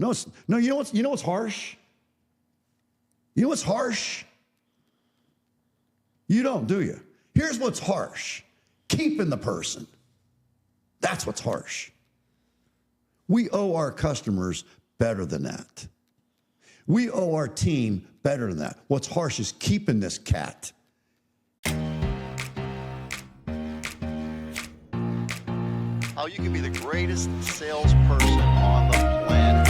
No, you know what's harsh? You know what's harsh? You don't, do you? Here's what's harsh. Keeping the person. That's what's harsh. We owe our customers better than that. We owe our team better than that. What's harsh is keeping this cat. How you can be the greatest salesperson on the planet.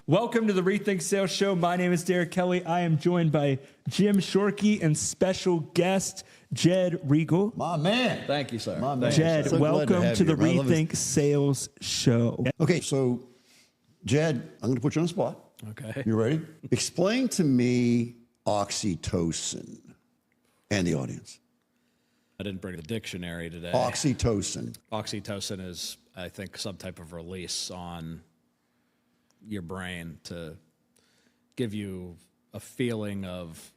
Welcome to the Rethink Sales Show. My name is Derek Kelly. I am joined by Jim Shorkey and special guest Jed Regal. My man. Thank you, sir. My man. Jed, So glad welcome have to you. the I love Rethink Sales Show. Okay, so Jed, I'm going to put you on the spot. Okay. You ready? Explain to me oxytocin and the audience. I didn't bring the dictionary today. Oxytocin. Oxytocin is, I think, some type of release on your brain to give you a feeling of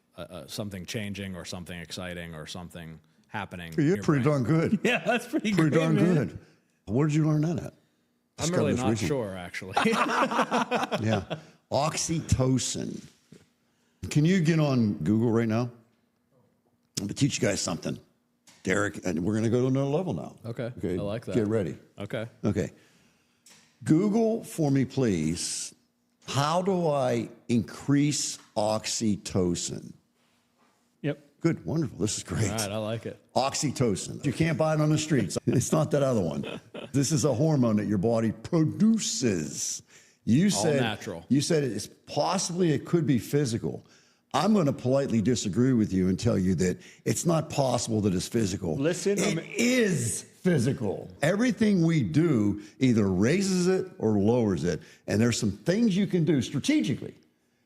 something changing or something exciting or something happening. in You're your pretty brain. darn good. Yeah, that's pretty Pretty great, darn man. good. Where did you learn that at? I'm really Discovered not this sure, actually. Yeah. Oxytocin. Can you get on Google right now? I'm going to teach you guys something. Derek, and we're going to go to another level now. Okay. I like that. Get ready. Okay. Okay. Google for me, please. How do I increase oxytocin? Yep. Good, wonderful. This is great. All right, I like it. Oxytocin. You can't buy it on the streets. It's not that other one. This is a hormone that your body produces. You said natural. You said it's possibly it could be physical. I'm going to politely disagree with you and tell you that it's not possible that it's physical. Listen, it is physical. Everything we do either raises it or lowers it. And there's some things you can do strategically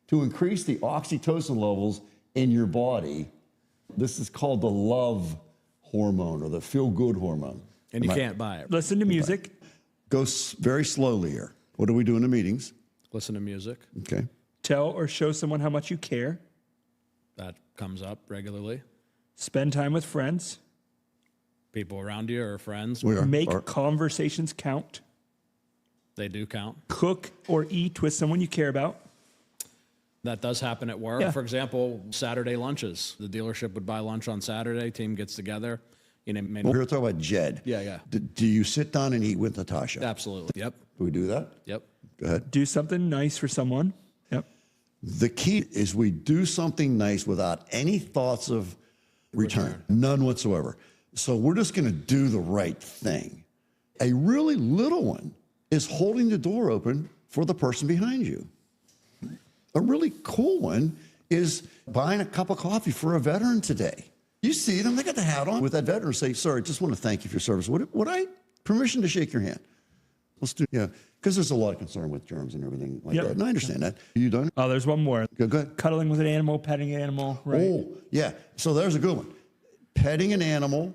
to increase the oxytocin levels in your body. This is called the love hormone or the feel-good hormone. And you can't buy it. Listen to music. Go very slowly here. What do we do in the meetings? Listen to music. Okay. Tell or show someone how much you care. That comes up regularly. Spend time with friends. People around you or friends, We are. Make conversations count. they do count. Cook or eat with someone you care about. That does happen at work. Yeah. For example, Saturday lunches. The dealership would buy lunch on Saturday. Team gets together. You know, maybe, We're here to talk about Jed. Yeah. Do you sit down and eat with Natasha? Absolutely. Yep. Do we do that? Yep. Go ahead. Do something nice for someone. Yep. The key is we do something nice without any thoughts of return. None whatsoever. So we're just going to do the right thing. A really little one is holding the door open for the person behind you. A really cool one is buying a cup of coffee for a veteran today. You see them, they got the hat on with that veteran, say, "Sir, I just want to thank you for your service. Would I permission to shake your hand?" Let's do, yeah, because there's a lot of concern with germs and everything like Yep. that. And I understand that. You done? Oh, there's one more. Go ahead. Cuddling with an animal, petting an animal, right? Oh, yeah. So there's a good one. Petting an animal.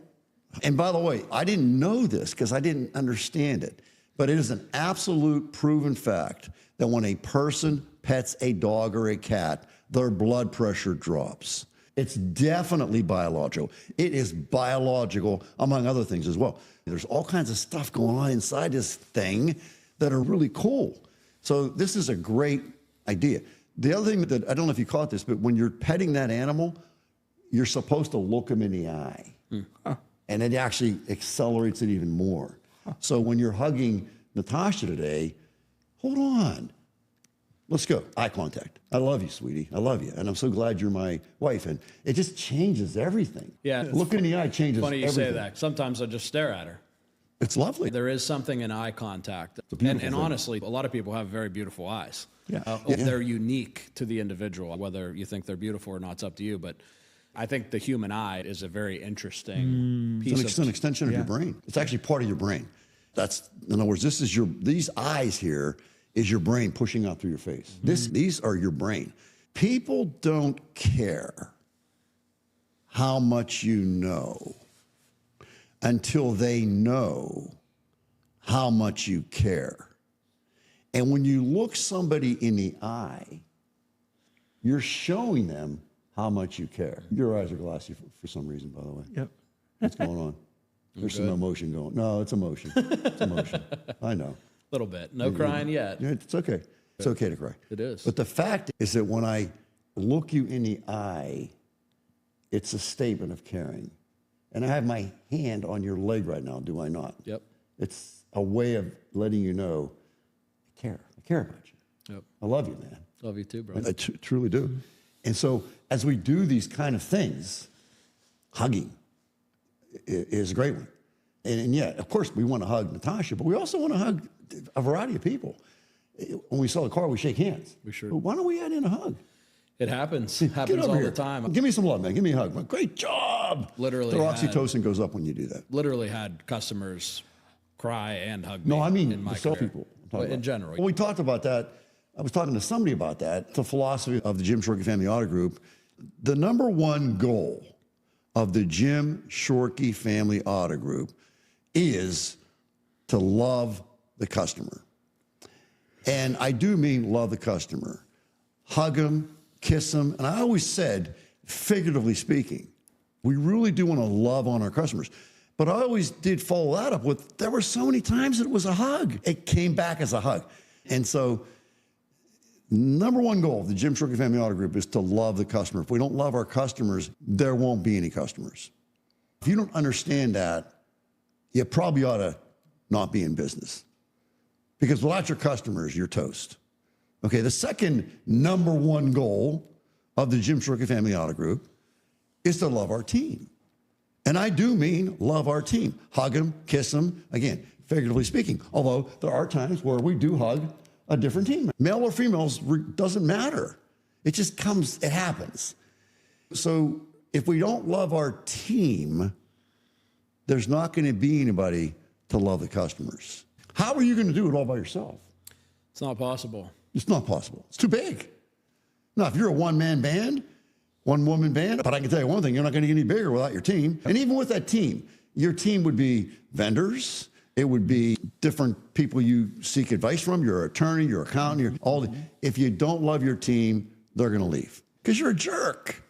And by the way, I didn't know this because I didn't understand it, but it is an absolute proven fact that when a person pets a dog or a cat, their blood pressure drops. It's definitely biological. It is biological, among other things as well. There's all kinds of stuff going on inside this thing that are really cool. So this is a great idea. The other thing that, I don't know if you caught this, but when you're petting that animal, you're supposed to look them in the eye. And it actually accelerates it even more. So when you're hugging Natasha today, hold on. Let's go. Eye contact. I love you, sweetie. I love you. And I'm so glad you're my wife. And it just changes everything. Yeah. Look in the eye changes Funny you everything. say that. Sometimes I just stare at her. It's lovely. There is something in eye contact. beautiful And thing. honestly, a lot of people have very beautiful eyes. Yeah. They're unique to the individual. Whether you think they're beautiful or not, it's up to you. But I think the human eye is a very interesting piece It's an extension of your brain. It's actually part of your brain. That's, in other words, these eyes here is your brain pushing out through your face. These are your brain. People don't care how much you know until they know how much you care. And when you look somebody in the eye, you're showing them how much you care. Your eyes are glassy for some reason, by the way. Yep. What's going on? There's some emotion going. No, it's emotion. It's emotion. I know. A little bit. No crying yet. Yeah, it's okay. It's okay to cry. It is. But the fact is that when I look you in the eye, it's a statement of caring. And I have my hand on your leg right now, do I not? Yep. It's a way of letting you know, I care. I care about you. Yep. I love you, man. Love you too, bro. I truly do. And so as we do these kind of things, hugging is a great one. And yet, of course, we want to hug Natasha, but we also want to hug a variety of people. When we sell a car, we shake hands. We sure. But why don't we add in a hug? It happens. Get Happens over all here. the time. Give me some love, man. Give me a hug. Man. Great job. Literally Their had- oxytocin goes up when you do that. Literally had customers cry and hug me. No, I mean in my the sell career. people. But in general. When we talked about that, I was talking to somebody about that, the philosophy of the Jim Shorkey Family Auto Group. The number one goal of the Jim Shorkey Family Auto Group is to love the customer. And I do mean love the customer. Hug them, kiss them. And I always said, figuratively speaking, we really do want to love on our customers. But I always did follow that up with, there were so many times it was a hug. It came back as a hug. And so number one goal of the Jim Shorkey Family Auto Group is to love the customer. If we don't love our customers, there won't be any customers. If you don't understand that, you probably ought to not be in business. Because without your customers, you're toast. Okay, the second number one goal of the Jim Shorkey Family Auto Group is to love our team. And I do mean love our team. Hug them, kiss them, again, figuratively speaking. Although there are times where we do hug a different team. Male or females, doesn't matter. It just comes, it happens. So if we don't love our team, there's not going to be anybody to love the customers. How are you going to do it all by yourself? It's not possible. It's not possible. It's too big. Now, if you're a one-man band, one-woman band, but I can tell you one thing, you're not going to get any bigger without your team. And even with that team, your team would be vendors. It would be different people you seek advice from, your attorney, your accountant, your all. If you don't love your team, they're going to leave because you're a jerk.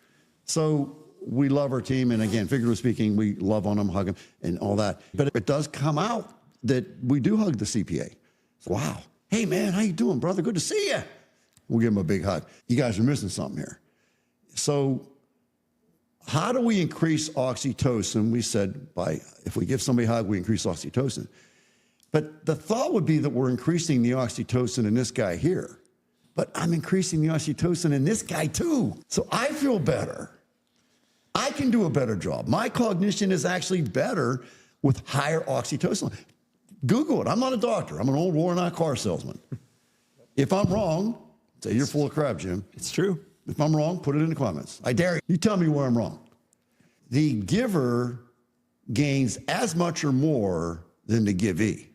So we love our team. And again, figuratively speaking, we love on them, hug them, and all that. But it does come out that we do hug the CPA. So, wow. Hey, man, how you doing, brother? Good to see you. We'll give them a big hug. You guys are missing something here. So how do we increase oxytocin? We said if we give somebody a hug, we increase oxytocin. But the thought would be that we're increasing the oxytocin in this guy here. But I'm increasing the oxytocin in this guy too. So I feel better. I can do a better job. My cognition is actually better with higher oxytocin. Google it. I'm not a doctor. I'm an old worn-out car salesman. If I'm wrong, say you're full of crap, Jim. It's true. If I'm wrong, put it in the comments. I dare you. You tell me where I'm wrong. The giver gains as much or more than the givee.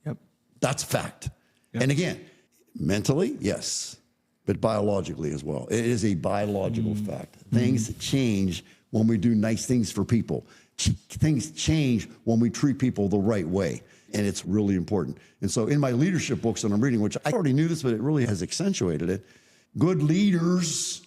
Yep. That's fact. Yep. And again, mentally, yes, but biologically as well. It is a biological fact. Things change when we do nice things for people. Things change when we treat people the right way. And it's really important. And so in my leadership books that I'm reading, which I already knew this, but it really has accentuated it, good leaders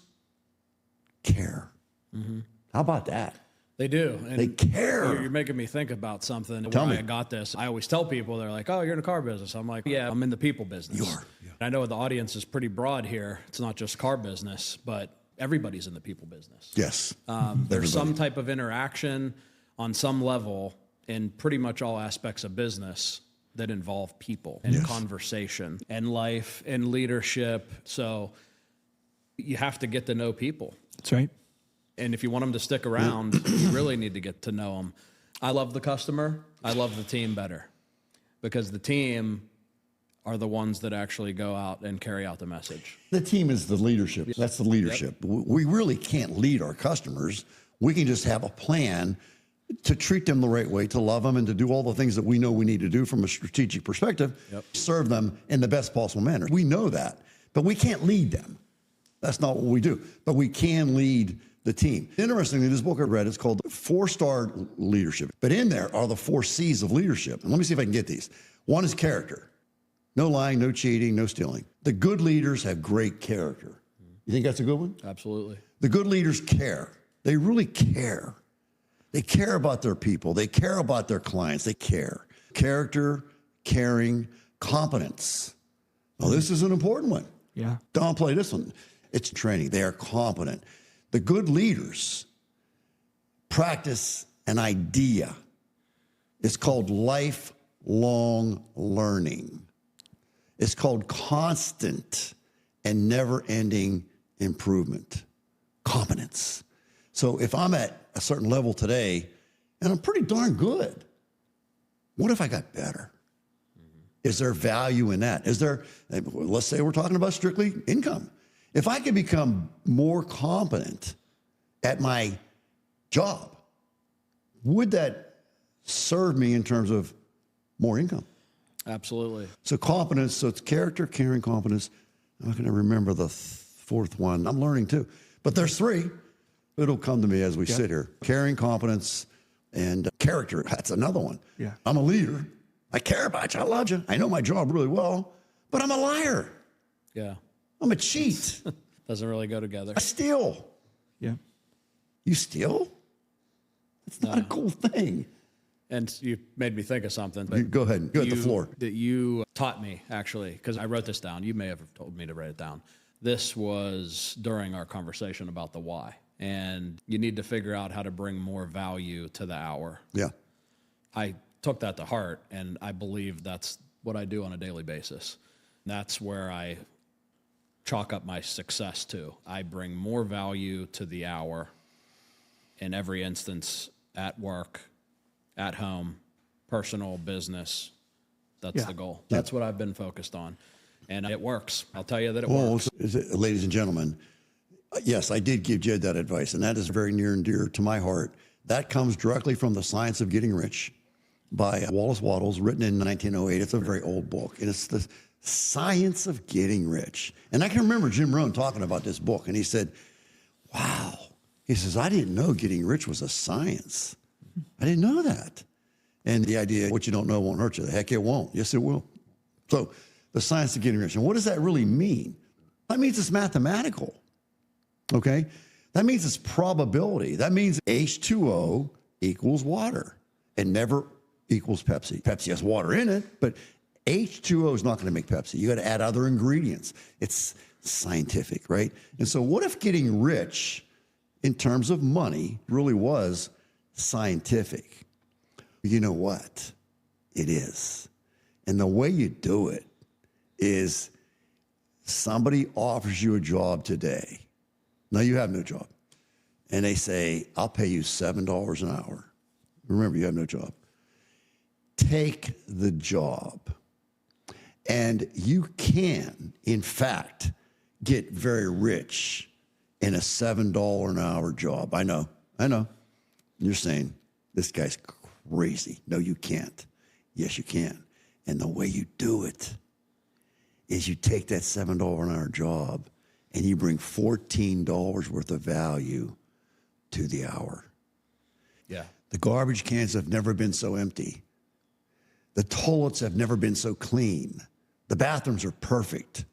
care. Mm-hmm. How about that? They do. And They care. You're making me think about something. Tell where me. I got this. I always tell people, they're like, oh, you're in a car business. I'm like, yeah, I'm in the people business. You are. Yeah. And I know the audience is pretty broad here. It's not just car business, but everybody's in the people business. Yes. There's some type of interaction on some level in pretty much all aspects of business that involve people and Yes. conversation and life and leadership. So you have to get to know people. That's right. And if you want them to stick around, you really need to get to know them. I love the customer. I love the team better because the team are the ones that actually go out and carry out the message. The team is the leadership. That's the leadership. Yep. We really can't lead our customers. We can just have a plan to treat them the right way, to love them, and to do all the things that we know we need to do from a strategic perspective, serve them in the best possible manner. We know that, but we can't lead them. That's not what we do, but we can lead the team. Interestingly, this book I read, it's called 4-Star Leadership, but in there are the 4 C's of leadership. And let me see if I can get these. One is character. No lying, no cheating, no stealing. The good leaders have great character. You think that's a good one? Absolutely. The good leaders care. They really care. They care about their people. They care about their clients. They care. Character, caring, competence. Well, this is an important one. Yeah. Don't play this one. It's training. They are competent. The good leaders practice an idea. It's called lifelong learning. It's called constant and never-ending improvement. Competence. So if I'm at a certain level today, and I'm pretty darn good, what if I got better? Is there value in that? Is there, let's say we're talking about strictly income. If I could become more competent at my job, would that serve me in terms of more income? Absolutely. So competence, so it's character, caring, competence. I'm not going to remember the fourth one. I'm learning too. But there's three. It'll come to me as we sit here. Caring, competence, and character. That's another one. Yeah. I'm a leader. I care about you. I love you. I know my job really well, but I'm a liar. Yeah. I'm a cheat. Doesn't really go together. I steal. Yeah. You steal? That's not a cool thing. And you made me think of something. But You go ahead. Go at the floor. That you taught me, actually, because I wrote this down. You may have told me to write it down. This was during our conversation about the why. And you need to figure out how to bring more value to the hour. Yeah. I took that to heart, and I believe that's what I do on a daily basis. That's where I chalk up my success to. I bring more value to the hour in every instance, at work, at home, personal, business. That's the goal. That's what I've been focused on. And it works. I'll tell you that it works. Ladies and gentlemen, yes, I did give Jed that advice, and that is very near and dear to my heart. That comes directly from The Science of Getting Rich by Wallace Wattles, written in 1908. It's a very old book, and it's the science of getting rich. And I can remember Jim Rohn talking about this book, and he said, wow. He says, I didn't know getting rich was a science. I didn't know that. And the idea, what you don't know won't hurt you. The heck, it won't. Yes, it will. So the science of getting rich. And what does that really mean? That means it's mathematical. Okay? That means it's probability. That means H2O equals water and never equals Pepsi. Pepsi has water in it, but H2O is not going to make Pepsi. You got to add other ingredients. It's scientific, right? And so what if getting rich in terms of money really was scientific? You know what? It is. And the way you do it is somebody offers you a job today. Now you have no job. And they say, I'll pay you $7 an hour. Remember, you have no job. Take the job. And you can, in fact, get very rich in a $7 an hour job. I know. You're saying, this guy's crazy. No, you can't. Yes, you can. And the way you do it is you take that $7 an hour job and you bring $14 worth of value to the hour. Yeah. The garbage cans have never been so empty. The toilets have never been so clean. The bathrooms are perfect.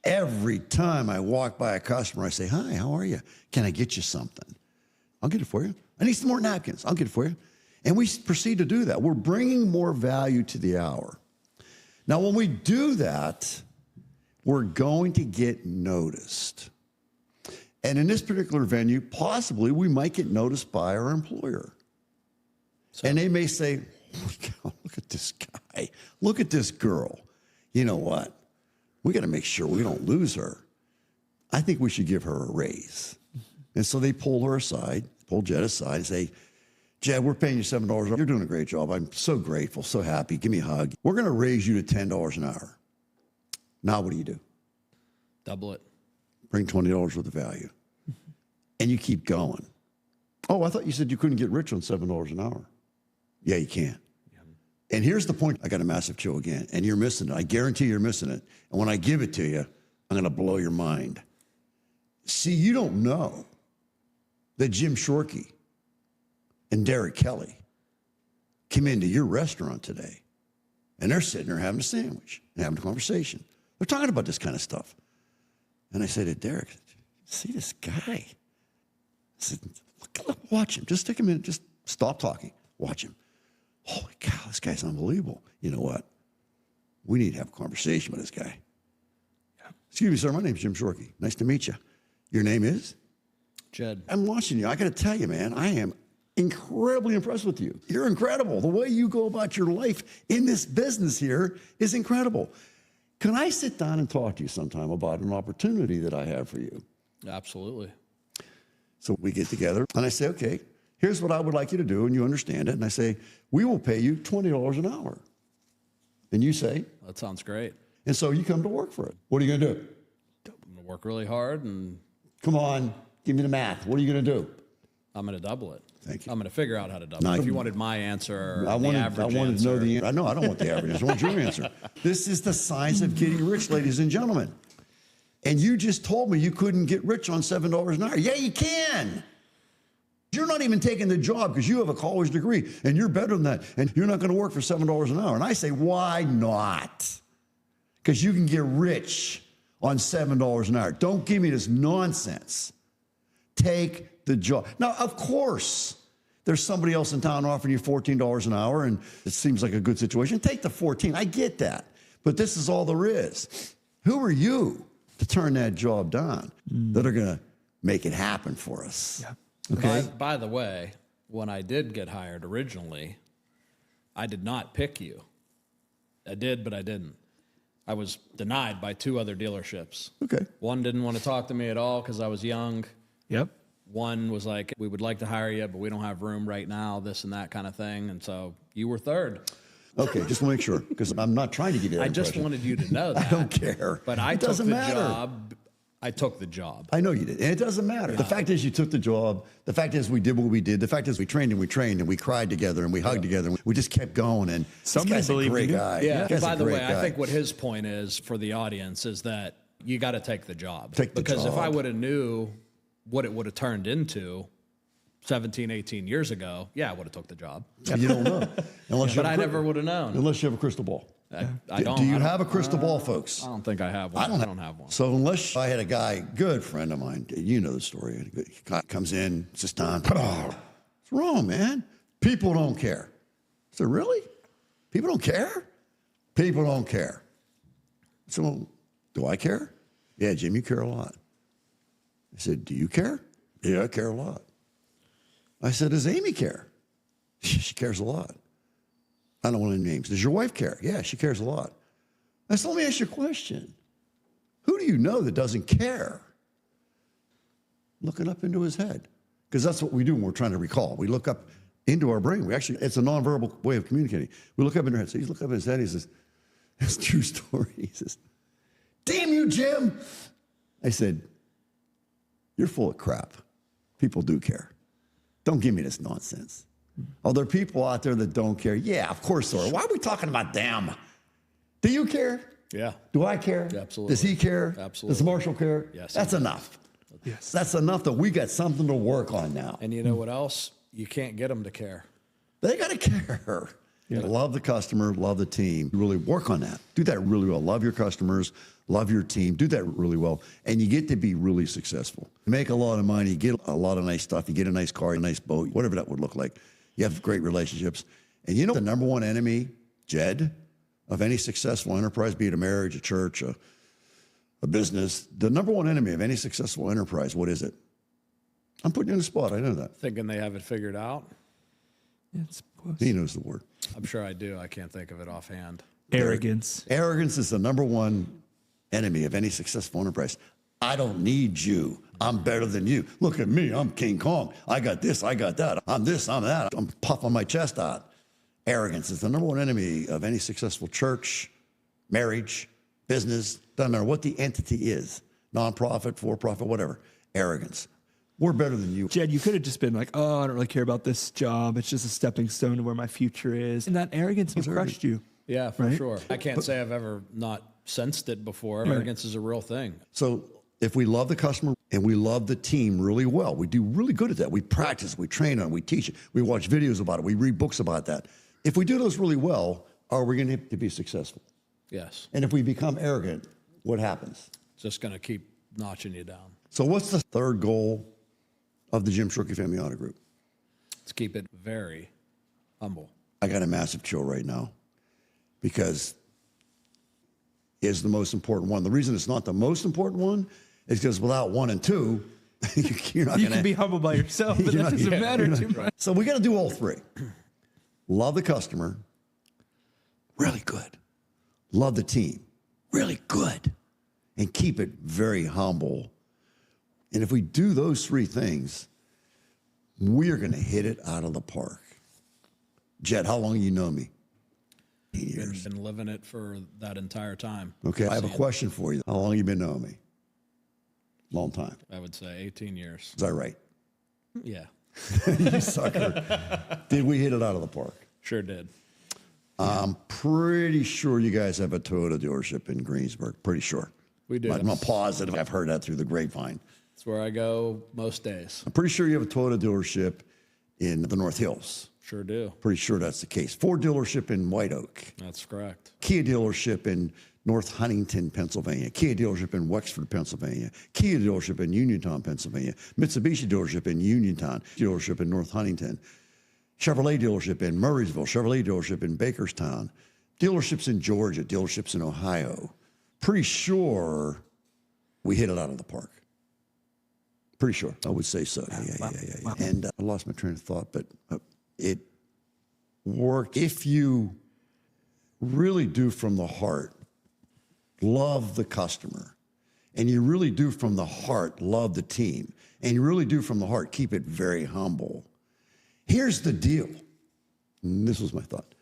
Every time I walk by a customer, I say, hi, how are you? Can I get you something? I'll get it for you. I need some more napkins. I'll get it for you. And we proceed to do that. We're bringing more value to the hour. Now, when we do that, we're going to get noticed. And in this particular venue, possibly we might get noticed by our employer. And they may say, look at this guy. Look at this girl. You know what? We got to make sure we don't lose her. I think we should give her a raise. And so they pull her aside, pull Jed aside and say, Jed, we're paying you $7. You're doing a great job. I'm so grateful, so happy. Give me a hug. We're going to raise you to $10 an hour. Now what do? Double it. Bring $20 worth of value. And you keep going. Oh, I thought you said you couldn't get rich on $7 an hour. Yeah, you can. And here's the point. I got a massive chill again, and you're missing it. I guarantee you're missing it. And when I give it to you, I'm going to blow your mind. See, you don't know that Jim Shorkey and Derek Kelly came into your restaurant today, and they're sitting there having a sandwich and having a conversation. They're talking about this kind of stuff. And I say to Derek, see this guy? I said, Watch him. Just take a minute. Just stop talking. Watch him. Holy cow, this guy's unbelievable. You know what? We need to have a conversation with this guy. Yeah. Excuse me, sir. My name's Jim Shorkey. Nice to meet you. Your name is? Jed. I'm watching you. I got to tell you, man, I am incredibly impressed with you. You're incredible. The way you go about your life in this business here is incredible. Can I sit down and talk to you sometime about an opportunity that I have for you? Absolutely. So we get together and I say, okay, here's what I would like you to do, and you understand it. And I say, we will pay you $20 an hour. And you say, That sounds great. and so you come to work for it. What are you going to do? I'm going to work really hard, and Come on, give me the math. What are you going to do? I'm going to double it. Thank you. I'm going to figure out how to double No, it. If you wanted my answer or I the wanted average to know answer, the answer. I know I don't want the average answer. I want your answer. This is the science of getting rich, ladies and gentlemen. And you just told me you couldn't get rich on $7 an hour. Yeah, you can. You're not even taking the job because you have a college degree and you're better than that. And you're not going to work for $7 an hour. And I say, why not? Because you can get rich on $7 an hour. Don't give me this nonsense. Take the job. Now, of course, there's somebody else in town offering you $14 an hour and it seems like a good situation. Take the 14. I get that. But this is all there is. Who are you to turn that job down that are going to make it happen for us? Yeah. Okay. By the way, when I did get hired originally, I did not pick you. I did, but I didn't. I was denied by 2 other dealerships. Okay. One didn't want to talk to me at all because I was young. Yep. One was like, we would like to hire you, but we don't have room right now, this and that kind of thing. And so you were third. Okay, just want to make sure, because I'm not trying to give you that I just impression. wanted you to know that. I don't care. But I It took doesn't the matter. job. I took the job. I know you did, and it doesn't matter. The fact is you took the job. The fact is we did what we did. The fact is we trained, and we cried together, and we hugged together, and we just kept going, and Somebody this guy's a believed great in you. guy. Yeah. This guy's By a the great way, I guy. think what his point is for the audience is that you got to take the job. Take the because if I job. would have knew what it would have turned into 17, 18 years ago, yeah, I would have took the job. You don't know. Unless you But have I a never would have known. Unless you have a crystal ball. I don't. Do you I don't- have a crystal ball, folks? I don't think I have one. I don't have one. So unless I had a guy, good friend of mine, you know the story. He comes in, sits down. What's wrong, man? People don't care. I said, really? People don't care? People don't care. So, well, do I care? Yeah, Jim, you care a lot. I said, do you care? Yeah, I care a lot. I said, does Amy care? She cares a lot. I don't want any names. Does your wife care? Yeah, she cares a lot. I said, let me ask you a question. Who do you know that doesn't care? Looking up into his head. Because that's what we do when we're trying to recall. We look up into our brain. It's a nonverbal way of communicating. We look up in our head. So he's looking up in his head. He says, it's a true story. He says, damn you, Jim. I said, you're full of crap. People do care. Don't give me this nonsense. Are there people out there that don't care? Yeah, of course there are. Why are we talking about them? Do you care? Yeah. Do I care? Absolutely. Does he care? Absolutely. Does Marshall care? Yes, That's he does. enough. Yes. That's enough that we got something to work on now. And you know what else? You can't get them to care. They got to care. Love the customer, love the team. Really work on that. Do that really well. Love your customers, love your team. Do that really well. And you get to be really successful. You make a lot of money, you get a lot of nice stuff, you get a nice car, a nice boat, whatever that would look like. You have great relationships. And you know the number one enemy, Jed, of any successful enterprise, be it a marriage, a church, a business, the number one enemy of any successful enterprise, what is it? I'm putting you in the spot, I know that. Thinking they have it figured out? It's He knows the word. I'm sure I do. I can't think of it offhand. arrogance. Arrogance is the number one enemy of any successful enterprise. I don't need you. I'm better than you. Look at me. I'm King Kong. I got this. I got that. I'm this. I'm that. I'm puffing my chest out. Arrogance is the number one enemy of any successful church, marriage, business. Doesn't matter what the entity is. Nonprofit, for-profit, whatever. Arrogance. We're better than you. Jed, you could have just been like, oh, I don't really care about this job. It's just a stepping stone to where my future is. And that arrogance crushed you. Yeah, for Right? sure. I can't say I've ever not sensed it before. Arrogance is a real thing. So if we love the customer and we love the team really well, we do really good at that. We practice, we train on it, we teach it, we watch videos about it, we read books about that. If we do those really well, are we going to be successful? Yes. And if we become arrogant, what happens? It's just going to keep notching you down. So what's the third goal of the Jim Shorkey Family Auto Group. Let's keep it very humble. I got a massive chill right now because it's the most important one. The reason it's not the most important one is because without 1 and 2, you're not You going can be humble by yourself, but that doesn't matter too much. So we got to do all three. Love the customer, really good. Love the team, really good. And keep it very humble. And if we do those three things, we are going to hit it out of the park. Jed, how long you know me? 8 years. Been living it for that entire time. Okay, I have a question for you. How long you been knowing me? Long time. I would say 18 years. Is that right? Yeah, You sucker. Did we hit it out of the park? sure did. I'm pretty sure you guys have a Toyota dealership in Greensburg. Pretty sure. We do. I'm not positive. I've heard that through the grapevine. That's where I go most days. I'm pretty sure you have a Toyota dealership in the North Hills. Sure do. Pretty sure that's the case. Ford dealership in White Oak. That's correct. Kia dealership in North Huntington, Pennsylvania. Kia dealership in Wexford, Pennsylvania. Kia dealership in Uniontown, Pennsylvania. Mitsubishi dealership in Uniontown. Dealership in North Huntington. Chevrolet dealership in Murraysville. Chevrolet dealership in Bakerstown. Dealerships in Georgia. Dealerships in Ohio. Pretty sure we hit it out of the park. Pretty sure. I would say so. Yeah. And I lost my train of thought, but it worked. If you really do from the heart love the customer, and you really do from the heart love the team, and you really do from the heart keep it very humble, here's the deal. And this was my thought.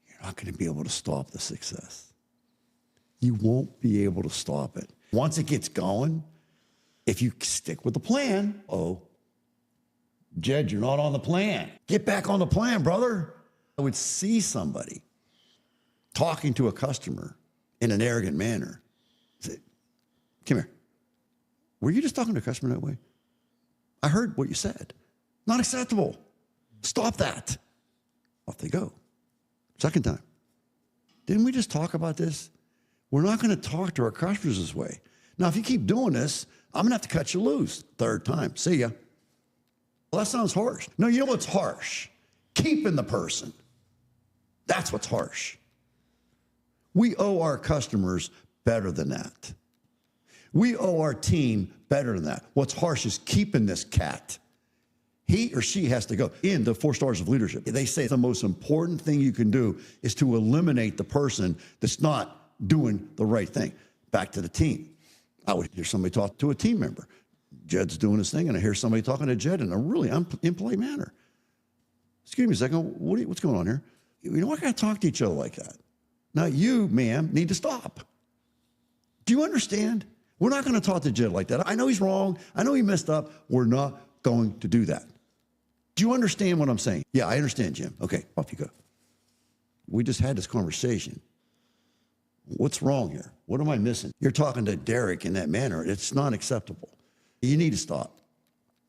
You're not going to be able to stop the success. You won't be able to stop it. Once it gets going, if you stick with the plan, Jed, you're not on the plan. Get back on the plan, brother. I would see somebody talking to a customer in an arrogant manner. Say, come here. Were you just talking to a customer that way? I heard what you said. Not acceptable. Stop that. Off they go. Second time. Didn't we just talk about this? We're not going to talk to our customers this way. Now, if you keep doing this, I'm going to have to cut you loose. Third time. See ya. Well, that sounds harsh. No, you know what's harsh? Keeping the person. That's what's harsh. We owe our customers better than that. We owe our team better than that. What's harsh is keeping this cat. He or she has to go. In the 4 stars of leadership, they say the most important thing you can do is to eliminate the person that's not doing the right thing. Back to the team. I would hear somebody talk to a team member. Jed's doing his thing, and I hear somebody talking to Jed in a really impolite manner. Excuse me a second, what's going on here? You know, we're going to talk to each other like that. Now, you, ma'am, need to stop. Do you understand? We're not going to talk to Jed like that. I know he's wrong. I know he messed up. We're not going to do that. Do you understand what I'm saying? Yeah, I understand, Jim. Okay, off you go. We just had this conversation. What's wrong here? What am I missing? You're talking to Derek in that manner. It's not acceptable. You need to stop.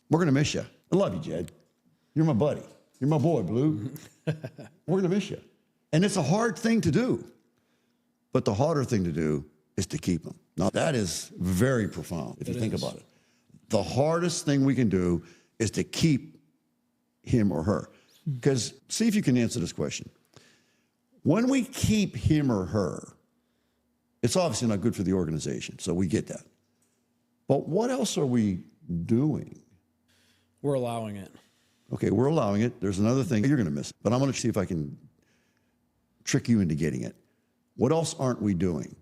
We're going to miss you. I love you, Jed. You're my buddy. You're my boy, Blue. We're going to miss you. And it's a hard thing to do. But the harder thing to do is to keep them. Now, that is very profound if you think about it. The hardest thing we can do is to keep him or her. Because see if you can answer this question. When we keep him or her, it's obviously not good for the organization, so we get that. But what else are we doing? We're allowing it. Okay, we're allowing it. There's another thing you're going to miss, but I'm going to see if I can trick you into getting it. What else aren't we doing?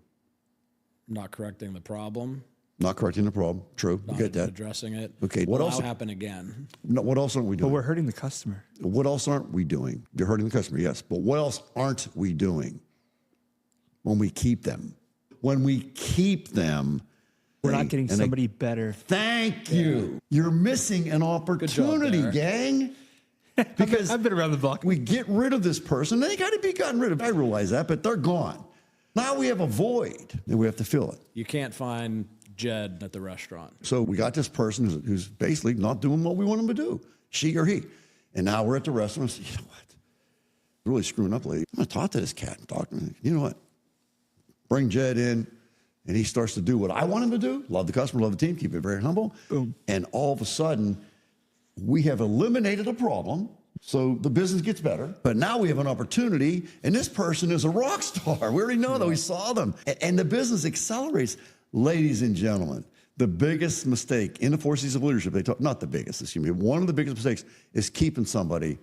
Not correcting the problem. Not correcting the problem. True, you Not get that. addressing it. Okay, what else? Happen again? No, what else aren't we But doing? we're hurting the customer. What else aren't we doing? You're hurting the customer, yes. But what else aren't we doing when we keep them? When we keep them, We're not getting somebody better. Thank you. You're missing an opportunity, Derek. gang. Because I've been around the block. we get rid of this person. They got to be gotten rid of. I realize that, but they're gone. Now we have a void and we have to fill it. You can't find Jed at the restaurant. So we got this person who's basically not doing what we want him to do, she or he. And now we're at the restaurant. And say, you know what? Really screwing up, lady. I'm going to talk to this cat and talk to him. You know what? Bring Jed in, and he starts to do what I want him to do. Love the customer, love the team, keep it very humble. Boom. And all of a sudden, We have eliminated a problem, so the business gets better. But now we have an opportunity, and this person is a rock star. We already know that. We saw them. And the business accelerates. Ladies and gentlemen, the biggest mistake in the 4 C's of leadership, not the biggest, excuse me, one of the biggest mistakes is keeping somebody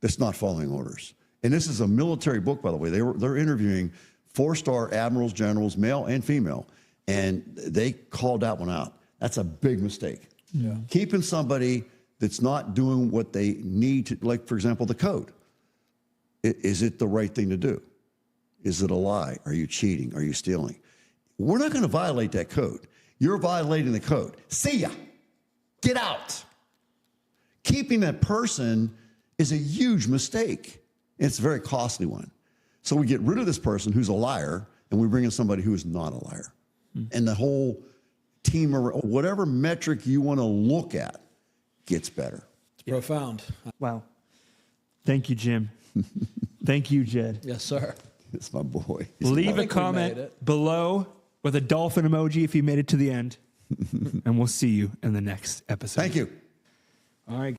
that's not following orders. And this is a military book, by the way. They're interviewing 4-star admirals, generals, male and female, and they called that one out. That's a big mistake. Yeah. Keeping somebody that's not doing what they need to, like, for example, the code. Is it the right thing to do? Is it a lie? Are you cheating? Are you stealing? We're not going to violate that code. You're violating the code. See ya. Get out. Keeping that person is a huge mistake. It's a very costly one. So we get rid of this person who's a liar, and we bring in somebody who is not a liar. And the whole team, or whatever metric you want to look at, gets better. It's profound. Wow. Thank you, Jim. Thank you, Jed. Yes, sir. It's my boy. Leave a we made comment it. below with a dolphin emoji if you made it to the end. And we'll see you in the next episode. Thank you. All right.